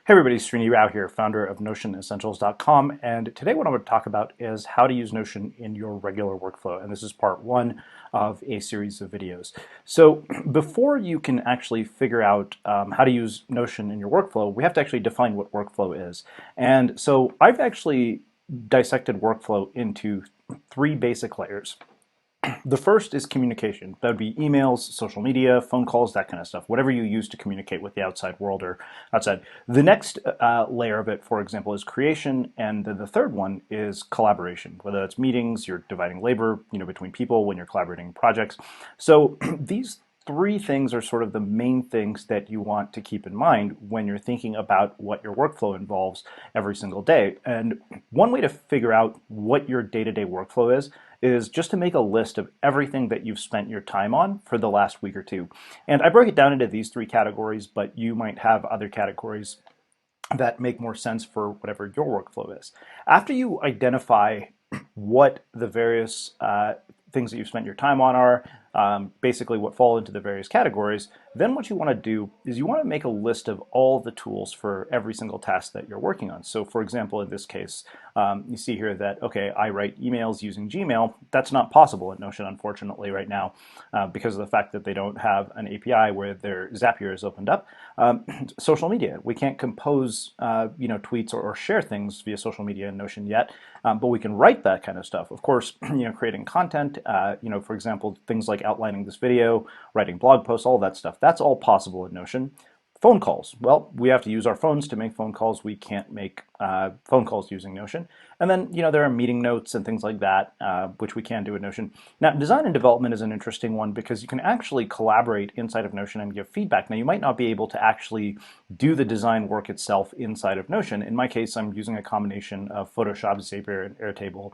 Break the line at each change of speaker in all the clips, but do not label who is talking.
Hey everybody, Srini Rao here, founder of NotionEssentials.com, and today what I'm going to talk about is how to use Notion in your regular workflow, and this is part one of a series of videos. So before you can actually figure out how to use Notion in your workflow, we have to actually define what workflow is. And so I've actually dissected workflow into three basic layers. The first is communication. That would be emails, social media, phone calls, that kind of stuff, whatever you use to communicate with the outside world or outside. The next layer of it, for example, is creation, and then the third one is collaboration, whether it's meetings, you're dividing labor, between people when you're collaborating in projects. So these three things are sort of the main things that you want to keep in mind when you're thinking about what your workflow involves every single day. And one way to figure out what your day-to-day workflow is just to make a list of everything that you've spent your time on for the last week or two. And I broke it down into these three categories, but you might have other categories that make more sense for whatever your workflow is. After you identify what the various things that you've spent your time on are, basically what fall into the various categories, then what you want to do is you want to make a list of all the tools for every single task that you're working on. So for example, in this case, you see here that, okay, I write emails using Gmail. That's not possible in Notion, unfortunately, right now, because of the fact that they don't have an API where their Zapier is opened up. Social media, we can't compose tweets or share things via social media in Notion yet, but we can write that kind of stuff. Of course, creating content, for example, things like outlining this video, writing blog posts, all that stuff. That's all possible in Notion. Phone calls. Well, we have to use our phones to make phone calls. We can't make phone calls using Notion. And then, there are meeting notes and things like that, which we can do in Notion. Now, design and development is an interesting one because you can actually collaborate inside of Notion and give feedback. Now, you might not be able to actually do the design work itself inside of Notion. In my case, I'm using a combination of Photoshop, Zapier, and Airtable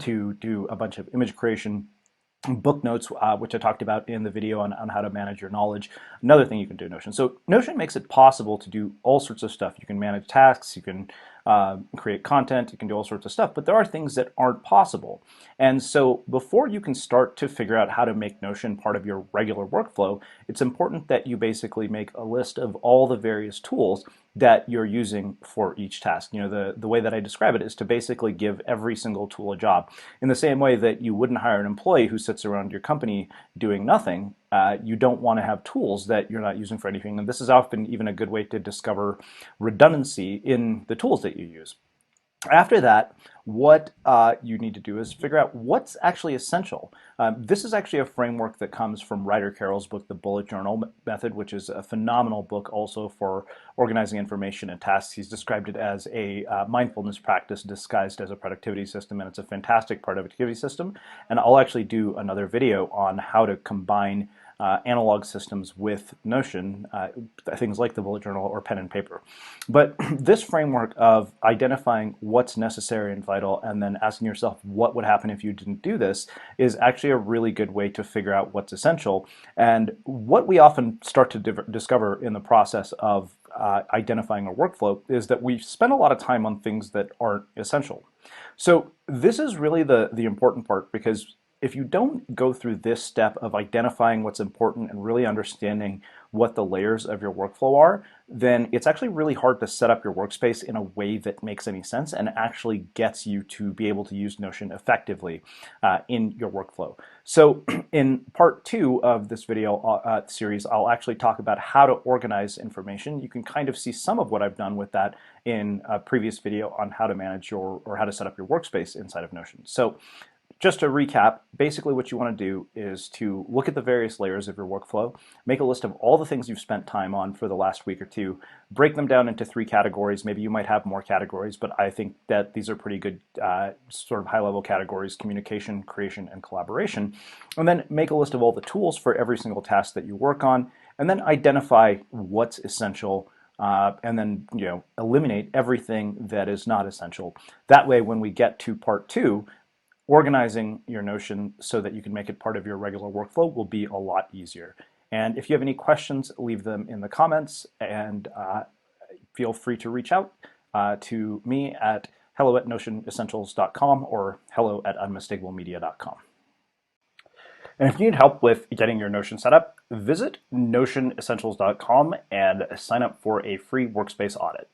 to do a bunch of image creation, book notes, which I talked about in the video on how to manage your knowledge. Another thing you can do in Notion. So Notion makes it possible to do all sorts of stuff. You can manage tasks, you can create content, you can do all sorts of stuff, but there are things that aren't possible. And so before you can start to figure out how to make Notion part of your regular workflow, it's important that you basically make a list of all the various tools that you're using for each task. The way that I describe it is to basically give every single tool a job. In the same way that you wouldn't hire an employee who sits around your company doing nothing, you don't want to have tools that you're not using for anything. And this is often even a good way to discover redundancy in the tools that you use. After that, what you need to do is figure out what's actually essential. This is actually a framework that comes from Ryder Carroll's book, The Bullet Journal Method, which is a phenomenal book also for organizing information and tasks. He's described it as a mindfulness practice disguised as a productivity system, and it's a fantastic productivity system. And I'll actually do another video on how to combine analog systems with Notion, things like the bullet journal or pen and paper. But this framework of identifying what's necessary and vital and then asking yourself what would happen if you didn't do this is actually a really good way to figure out what's essential. And what we often start to discover in the process of identifying a workflow is that we spend a lot of time on things that aren't essential. So this is really the important part, because if you don't go through this step of identifying what's important and really understanding what the layers of your workflow are, then it's actually really hard to set up your workspace in a way that makes any sense and actually gets you to be able to use Notion effectively in your workflow. So in part two of this video series, I'll actually talk about how to organize information. You can kind of see some of what I've done with that in a previous video on how to manage or how to set up your workspace inside of Notion. So just to recap, basically what you want to do is to look at the various layers of your workflow, make a list of all the things you've spent time on for the last week or two, break them down into three categories. Maybe you might have more categories, but I think that these are pretty good sort of high-level categories: communication, creation, and collaboration. And then make a list of all the tools for every single task that you work on, and then identify what's essential, and then eliminate everything that is not essential. That way, when we get to part two, organizing your Notion so that you can make it part of your regular workflow will be a lot easier. And if you have any questions, leave them in the comments, and feel free to reach out to me at hello@notionessentials.com or hello@unmistakablemedia.com. And if you need help with getting your Notion set up, visit notionessentials.com and sign up for a free workspace audit.